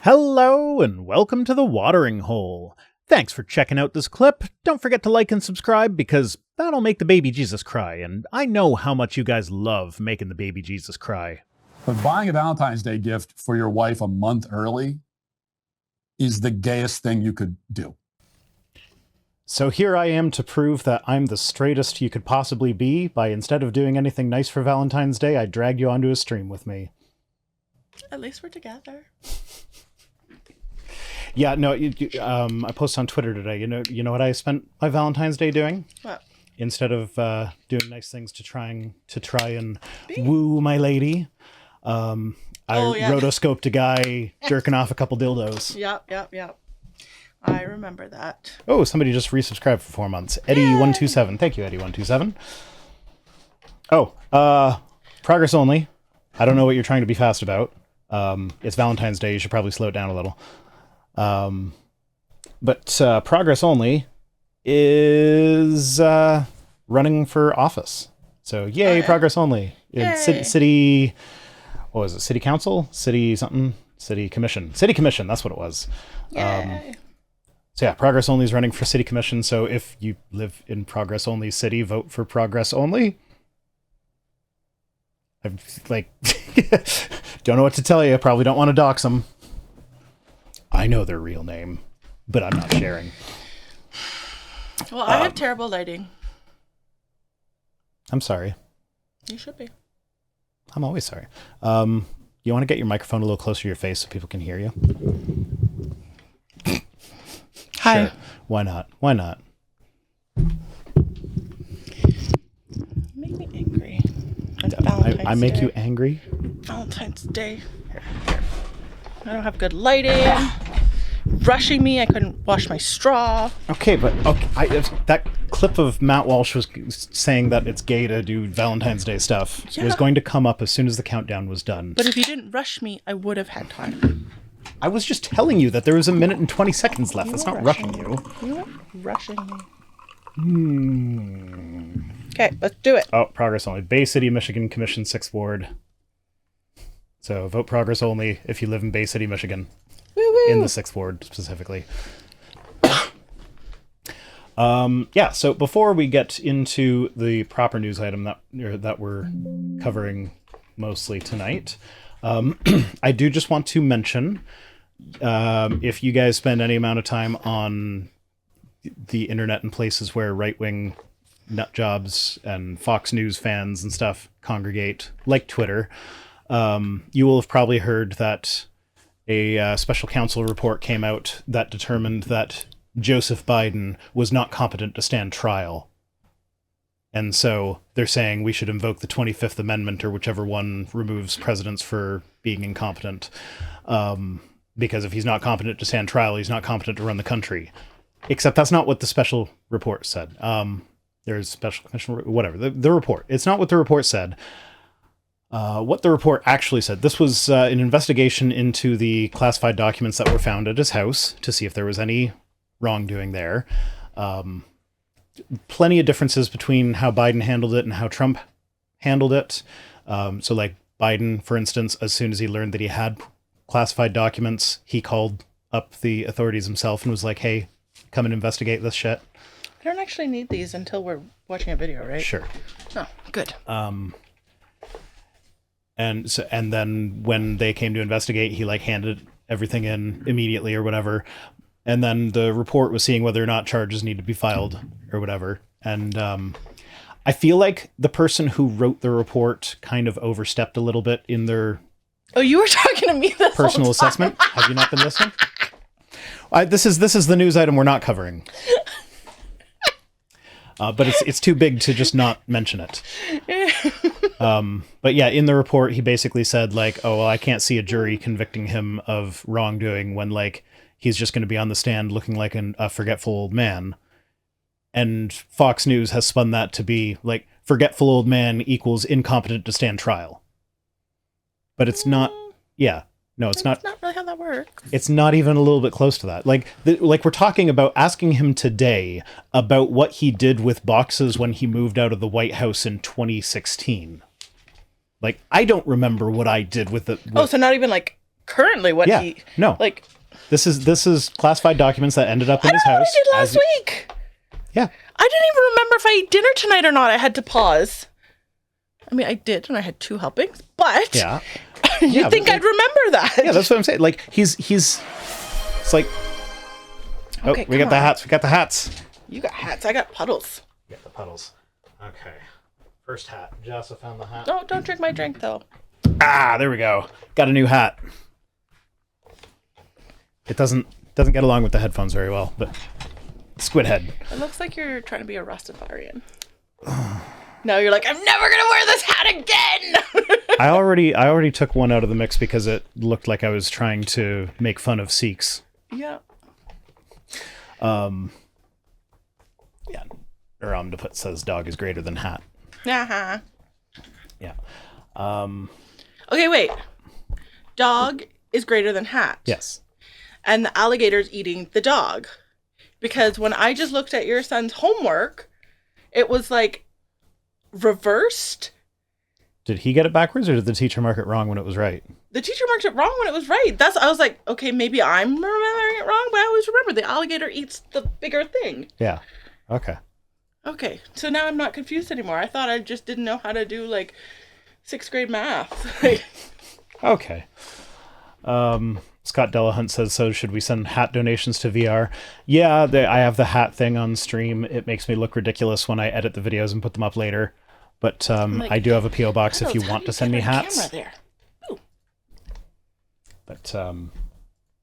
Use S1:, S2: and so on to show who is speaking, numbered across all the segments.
S1: Hello and welcome to the Watering Hole. Thanks for checking out this clip. Don't forget to like and subscribe because that'll make the baby Jesus cry, and I know how much you guys love making the baby Jesus cry.
S2: But buying a Valentine's Day gift for your wife a month early is the gayest thing you could do.
S1: So here I am to prove that I'm the straightest you could possibly be by, instead of doing anything nice for Valentine's Day, I dragged you onto a stream with me.
S3: At least we're together.
S1: Yeah, no, I posted on Twitter today. You know what I spent my Valentine's Day doing?
S3: What?
S1: Instead of doing nice things to try and woo my lady, I rotoscoped a guy jerking off a couple dildos.
S3: Yep. I remember that.
S1: Oh, somebody just resubscribed for 4 months. Eddie127. Thank you, Eddie127. Oh, progress only. I don't know what you're trying to be fast about. It's Valentine's Day. You should probably slow it down a little. But progress only is running for office. So yay, progress only. It's city. What was it? City council? City something? City commission. City commission. That's what it was.
S3: Yay.
S1: So yeah, progress only is running for city commission. So if you live in progress only city, vote for progress only. I'm don't know what to tell you. Probably don't want to dox them. I know their real name, but I'm not sharing.
S3: Well, I have terrible lighting.
S1: I'm sorry.
S3: You should be.
S1: I'm always sorry. You want to get your microphone a little closer to your face so people can hear you?
S3: Hi.
S1: Sure. Why not?
S3: Make me angry.
S1: I make you angry?
S3: Valentine's Day. Here. I don't have good lighting. Rushing me. I couldn't wash my straw.
S1: Okay, but that clip of Matt Walsh was saying that it's gay to do Valentine's Day stuff was going to come up as soon as the countdown was done.
S3: But if you didn't rush me, I would have had time.
S1: I was just telling you that there was 1 minute and 20 seconds left. That's not rushing you.
S3: You were rushing me. Okay, let's do it.
S1: Oh, progress only. Bay City, Michigan Commission 6th Ward. So vote progress only if you live in Bay City, Michigan.
S3: Woo-woo.
S1: In the 6th Ward specifically. So before we get into the proper news item that we're covering mostly tonight, I do just want to mention, if you guys spend any amount of time on the internet and places where right-wing nut jobs and Fox News fans and stuff congregate, like Twitter, you will have probably heard that a special counsel report came out that determined that Joseph Biden was not competent to stand trial. And so they're saying we should invoke the 25th Amendment or whichever one removes presidents for being incompetent. Because if he's not competent to stand trial, he's not competent to run the country. Except that's not what the special report said. There's special commission, whatever. The report. It's not what the report said. What the report actually said. This was an investigation into the classified documents that were found at his house to see if there was any wrongdoing there. Plenty of differences between how Biden handled it and how Trump handled it. So like Biden, for instance, as soon as he learned that he had classified documents, he called up the authorities himself and was like, hey, come and investigate this shit.
S3: I don't actually need these until we're watching a video, right?
S1: Sure.
S3: Oh, good.
S1: And then when they came to investigate, he handed everything in immediately or whatever. And then the report was seeing whether or not charges need to be filed or whatever. And I feel like the person who wrote the report kind of overstepped a little bit in their
S3: Oh, you were talking to me this
S1: personal
S3: whole time.
S1: assessment. Have you not been listening? This is the news item we're not covering. But it's too big to just not mention it. But yeah, in the report, he basically said oh, well, I can't see a jury convicting him of wrongdoing when he's just going to be on the stand looking like a forgetful old man. And Fox News has spun that to be forgetful old man equals incompetent to stand trial. But it's not. Yeah. No, it's not.
S3: That's not really how that works.
S1: It's not even a little bit close to that. We're talking about asking him today about what he did with boxes when he moved out of the White House in 2016. I don't remember what I did with it.
S3: Oh, so not even currently what
S1: Yeah.
S3: he
S1: No.
S3: like.
S1: This is classified documents that ended up in
S3: I
S1: his
S3: don't know what
S1: house.
S3: I did last
S1: as-
S3: week.
S1: Yeah.
S3: I didn't even remember if I ate dinner tonight or not. I had to pause. I mean, I did, and I had 2 helpings. But
S1: Yeah.
S3: you
S1: Yeah,
S3: think
S1: but-
S3: I'd remember that?
S1: Yeah, that's what I'm saying. Like he's it's like
S3: Okay,
S1: we got
S3: come
S1: the
S3: on.
S1: hats. We got the hats.
S3: You got hats. I got puddles.
S1: We got the puddles. Okay. First hat. Jessa found the hat.
S3: Don't drink my drink though.
S1: Ah, there we go. Got a new hat. It doesn't get along with the headphones very well, but squid head.
S3: It looks like you're trying to be a Rastafarian. No, you're like, I'm never gonna wear this hat again.
S1: I already took one out of the mix because it looked like I was trying to make fun of Sikhs.
S3: Yeah.
S1: Yeah. Ramdaput says dog is greater than hat.
S3: Uh-huh.
S1: Yeah.
S3: Okay, wait. Dog is greater than hat.
S1: Yes.
S3: And the alligator's eating the dog. Because when I just looked at your son's homework, it was like reversed.
S1: Did he get it backwards, or did the teacher mark it wrong when it was right?
S3: The teacher marked it wrong when it was right. I was like, okay, maybe I'm remembering it wrong, but I always remember the alligator eats the bigger thing.
S1: Yeah. Okay.
S3: Okay, so now I'm not confused anymore. I thought I just didn't know how to do like 6th grade math.
S1: Okay. Scott Delahunt says, so should we send hat donations to VR? Yeah, I have the hat thing on stream. It makes me look ridiculous when I edit the videos and put them up later. But
S3: like,
S1: I do have a P.O. box if you
S3: How do
S1: want to send
S3: get
S1: me
S3: my
S1: hats.
S3: camera there? Ooh.
S1: But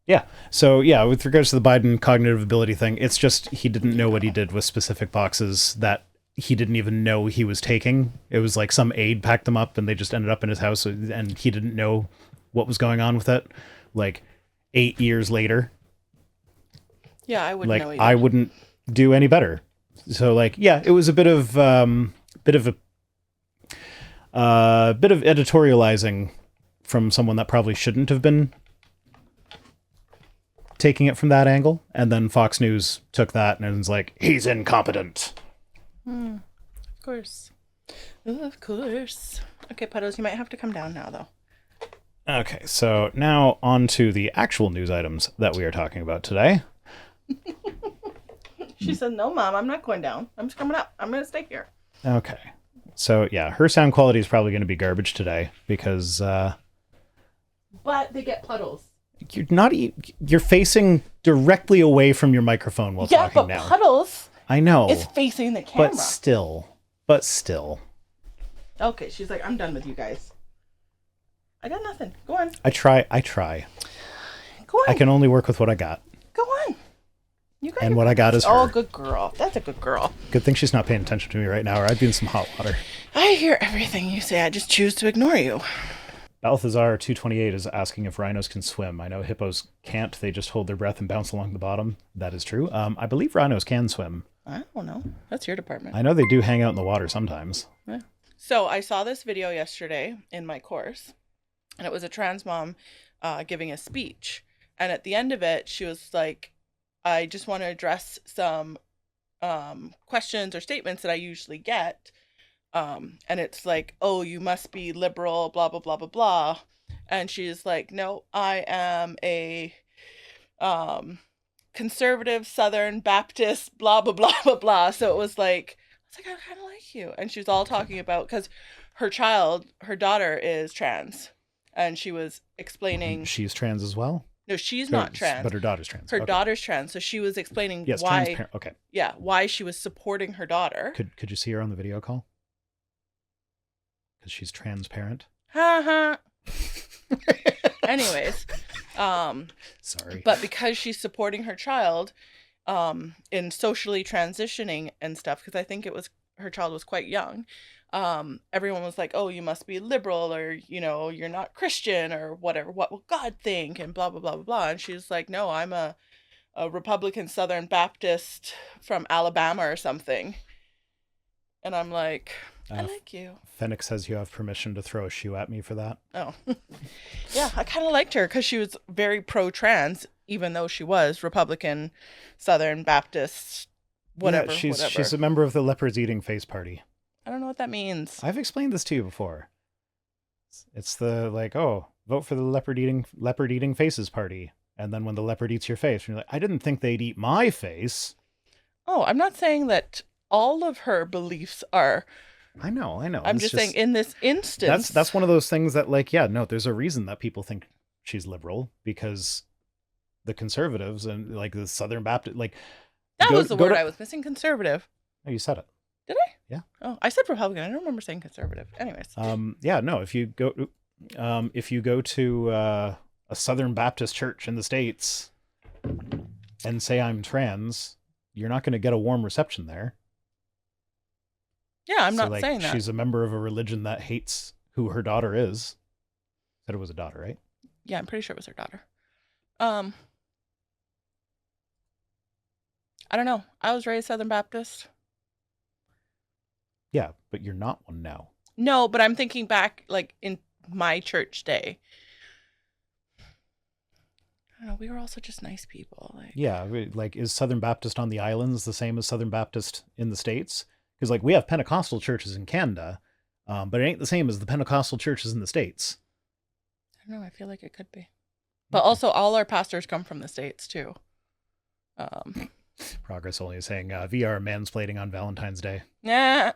S1: yeah. So yeah, with regards to the Biden cognitive ability thing, it's just he didn't know what he did with specific boxes that he didn't even know he was taking. It was like some aide packed them up and they just ended up in his house, and he didn't know what was going on with it. Like 8 years later.
S3: Yeah, I wouldn't
S1: Like
S3: know either.
S1: I wouldn't do any better. So like, yeah, it was a bit of editorializing from someone that probably shouldn't have been taking it from that angle, and then Fox News took that and was like, he's incompetent.
S3: Of course. Of course. Okay, Puddles, you might have to come down now, though.
S1: Okay, so now on to the actual news items that we are talking about today.
S3: She said, no, Mom, I'm not going down. I'm just coming up. I'm going to stay here.
S1: Okay. So yeah, her sound quality is probably going to be garbage today because
S3: But they get Puddles.
S1: you're facing directly away from your microphone while
S3: Yeah,
S1: talking
S3: but
S1: now.
S3: Puddles
S1: I know.
S3: is facing the camera.
S1: But still.
S3: Okay, she's like, I'm done with you guys. I got nothing. Go on.
S1: I try.
S3: Go on.
S1: I can only work with what I got.
S3: Go on. You got
S1: And
S3: it.
S1: what I got is her.
S3: Oh, good girl. That's a good girl.
S1: Good thing she's not paying attention to me right now, or I'd be in some hot water.
S3: I hear everything you say. I just choose to ignore you.
S1: Balthazar 228 is asking if rhinos can swim. I know hippos can't. They just hold their breath and bounce along the bottom. That is true. I believe rhinos can swim.
S3: I don't know. That's your department.
S1: I know they do hang out in the water sometimes.
S3: Yeah. So I saw this video yesterday in my course, and it was a trans mom giving a speech. And at the end of it, she was like, I just want to address some questions or statements that I usually get. And it's like, oh, you must be liberal, blah, blah, blah, blah, blah. And she's like, no, I am a conservative Southern Baptist, blah, blah, blah, blah, blah. So it was like, I kind of like you. And she was all talking about, because her daughter is trans. And she was explaining.
S1: She's trans as well?
S3: No, she's not trans.
S1: But her daughter's trans.
S3: Her
S1: Okay.
S3: daughter's trans. So she was explaining
S1: Yes,
S3: why.
S1: transparent. Okay.
S3: Yeah, why she was supporting her daughter.
S1: Could you see her on the video call? Because she's transparent.
S3: Ha ha. Anyways,
S1: Sorry.
S3: but because she's supporting her child in socially transitioning and stuff, because I think her child was quite young, everyone was like, oh, you must be liberal, or, you're not Christian, or whatever, what will God think, and blah, blah, blah, blah, blah. And she's like, no, I'm a Republican Southern Baptist from Alabama or something. And I'm like, I like you.
S1: Fennec says you have permission to throw a shoe at me for that.
S3: Oh. Yeah, I kind of liked her because she was very pro-trans, even though she was Republican, Southern Baptist, whatever.
S1: Yeah, she's
S3: whatever.
S1: a member of the Leopards Eating Face Party.
S3: I don't know what that means.
S1: I've explained this to you before. It's the, like, oh, vote for the leopard eating faces party. And then when the leopard eats your face, you're like, I didn't think they'd eat my face.
S3: Oh, I'm not saying that all of her beliefs are.
S1: I know.
S3: I'm
S1: It's
S3: just saying in this instance.
S1: that's one of those things that, like, yeah, no, there's a reason that people think she's liberal, because the conservatives and like the Southern Baptist, like,
S3: that was the word I was missing. Conservative.
S1: Oh, you said it.
S3: Did I?
S1: Yeah.
S3: Oh, I said Republican. I don't remember saying conservative. Anyways.
S1: Yeah, no, if you go to a Southern Baptist church in the States and say I'm trans, you're not going to get a warm reception there.
S3: Yeah, I'm not saying that.
S1: She's a member of a religion that hates who her daughter is. Said it was a daughter, right?
S3: Yeah, I'm pretty sure it was her daughter. I don't know. I was raised Southern Baptist.
S1: Yeah, but you're not one now.
S3: No, but I'm thinking back, like, in my church day. I don't know. We were also just nice people. Like,
S1: yeah, like, is Southern Baptist on the islands the same as Southern Baptist in the States? Because, like, we have Pentecostal churches in Canada, but it ain't the same as the Pentecostal churches in the States.
S3: I don't know. I feel like it could be. But also, all our pastors come from the States, too.
S1: Progress Only is saying VR mansplaining on Valentine's Day.
S3: Yeah.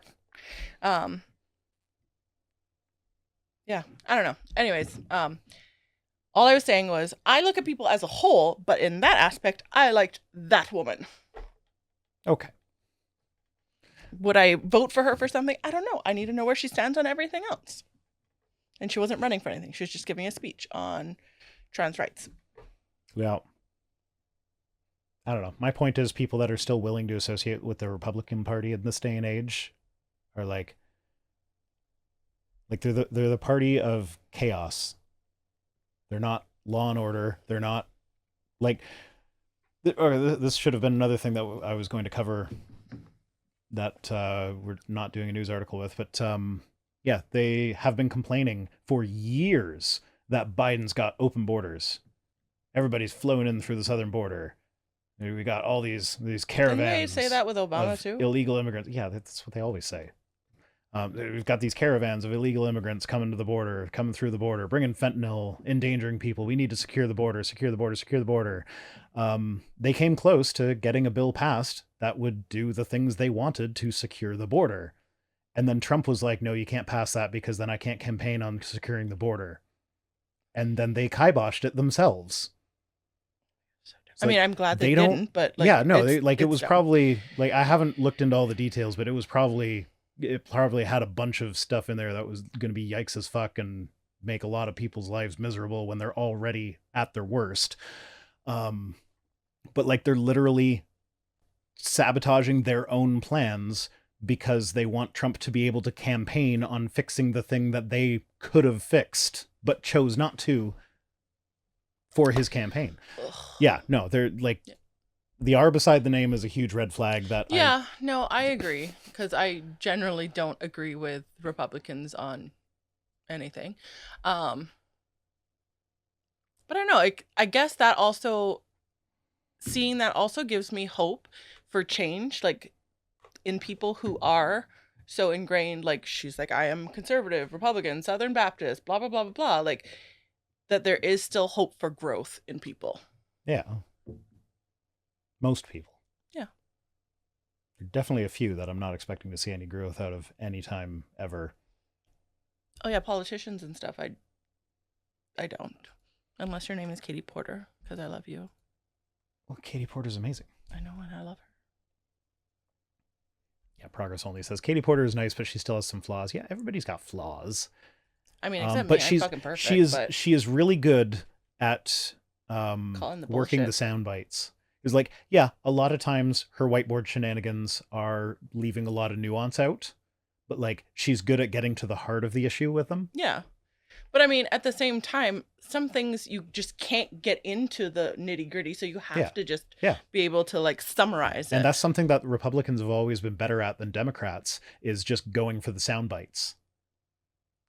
S3: Yeah, I don't know. Anyways, all I was saying was I look at people as a whole, but in that aspect, I liked that woman.
S1: Okay.
S3: Would I vote for her for something? I don't know. I need to know where she stands on everything else. And she wasn't running for anything. She was just giving a speech on trans rights.
S1: Well, I don't know. My point is, people that are still willing to associate with the Republican Party in this day and age are like they're the party of chaos. They're not law and order. They're not like, or this should have been another thing that I was going to cover that we're not doing a news article with, but yeah, they have been complaining for years that Biden's got open borders. Everybody's flowing in through the southern border. We got all these caravans.
S3: Didn't they say that with Obama too?
S1: Illegal immigrants. Yeah, that's what they always say. We've got these caravans of illegal immigrants coming through the border, bringing fentanyl, endangering people. We need to secure the border. They came close to getting a bill passed that would do the things they wanted to secure the border. And then Trump was like, no, you can't pass that because then I can't campaign on securing the border. And then they kiboshed it themselves.
S3: I mean, I'm glad they didn't, but like,
S1: yeah, no, it was dumb. Probably like, I haven't looked into all the details, but it probably had a bunch of stuff in there that was going to be yikes as fuck and make a lot of people's lives miserable when they're already at their worst. But like, they're literally sabotaging their own plans because they want Trump to be able to campaign on fixing the thing that they could have fixed, but chose not to for his campaign. Ugh. Yeah, no, they're like, the R beside the name is a huge red flag that
S3: I agree, because I generally don't agree with Republicans on anything. But I don't know, I guess that also, seeing that also gives me hope for change, like in people who are so ingrained, like she's like, I am conservative, Republican, Southern Baptist, blah, blah, blah, blah, blah, like that there is still hope for growth in people.
S1: Yeah. Most people.
S3: Yeah.
S1: There are definitely a few that I'm not expecting to see any growth out of any time ever.
S3: Oh yeah, politicians and stuff. I don't. Unless your name is Katie Porter, because I love you.
S1: Well, Katie Porter's amazing.
S3: I know, and I love her.
S1: Yeah, Progress Only says Katie Porter is nice, but she still has some flaws. Yeah, everybody's got flaws.
S3: I mean, except
S1: but
S3: me,
S1: she's
S3: I'm fucking perfect.
S1: She is really good at working the sound bites. It's like, yeah, a lot of times her whiteboard shenanigans are leaving a lot of nuance out, but like, she's good at getting to the heart of the issue with them.
S3: Yeah. But I mean, at the same time, some things you just can't get into the nitty gritty. So you have to just be able to like summarize it.
S1: And that's something that Republicans have always been better at than Democrats, is just going for the sound bites.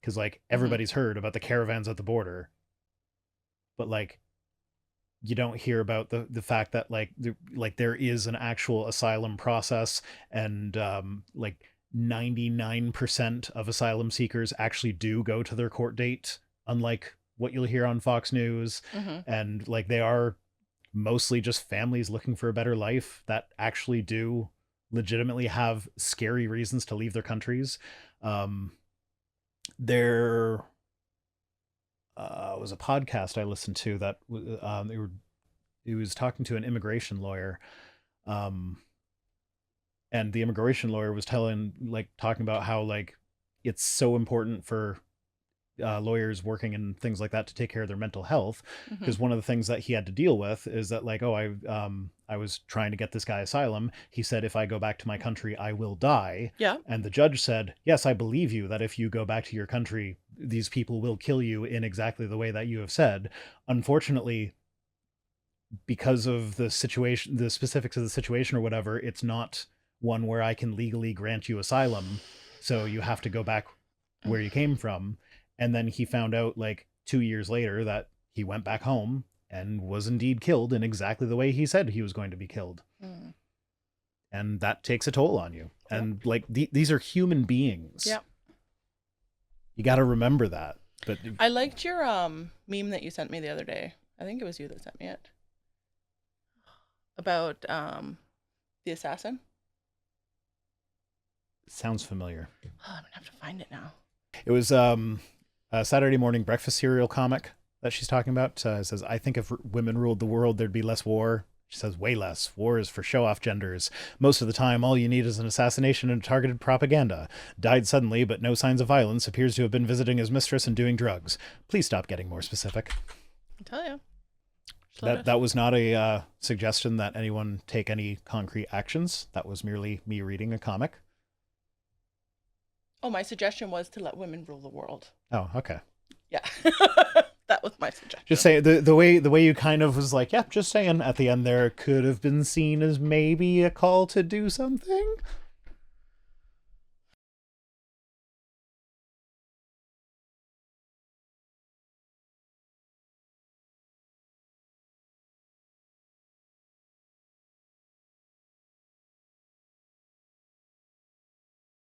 S1: Because like, everybody's heard about the caravans at the border, but like, you don't hear about the fact that like there is an actual asylum process, and like 99% of asylum seekers actually do go to their court date, unlike what you'll hear on Fox News. And like, they are mostly just families looking for a better life that actually do legitimately have scary reasons to leave their countries. There was a podcast I listened to that he was talking to an immigration lawyer, and the immigration lawyer was talking about how like it's so important for lawyers working and things like that to take care of their mental health, because one of the things that he had to deal with is that like, I was trying to get this guy asylum. He said, if I go back to my country, I will die.
S3: Yeah.
S1: And the judge said, yes, I believe you that if you go back to your country, these people will kill you in exactly the way that you have said. Unfortunately, because of the situation, the specifics of the situation or whatever, it's not one where I can legally grant you asylum. So you have to go back where you came from. And then he found out like 2 years later that he went back home and was indeed killed in exactly the way he said he was going to be killed. And that takes a toll on you. And like, these are human beings.
S3: Yep.
S1: You got to remember that. But
S3: I liked your meme that you sent me the other day. I think it was you that sent me it. About the assassin.
S1: Sounds familiar.
S3: Oh, I'm gonna have to find it now.
S1: It was a Saturday morning breakfast cereal comic that she's talking about. It says, I think if women ruled the world, there'd be less war. She says, way less. War is for show-off genders. Most of the time, all you need is an assassination and targeted propaganda. Died suddenly, but no signs of violence. Appears to have been visiting his mistress and doing drugs. Please stop getting more specific.
S3: I'll tell you.
S1: That was not a suggestion that anyone take any concrete actions. That was merely me reading a comic.
S3: Oh, my suggestion was to let women rule the world.
S1: Oh, okay.
S3: Yeah. That was my suggestion.
S1: Just say the way you kind of was like, yeah, just saying at the end there could have been seen as maybe a call to do something.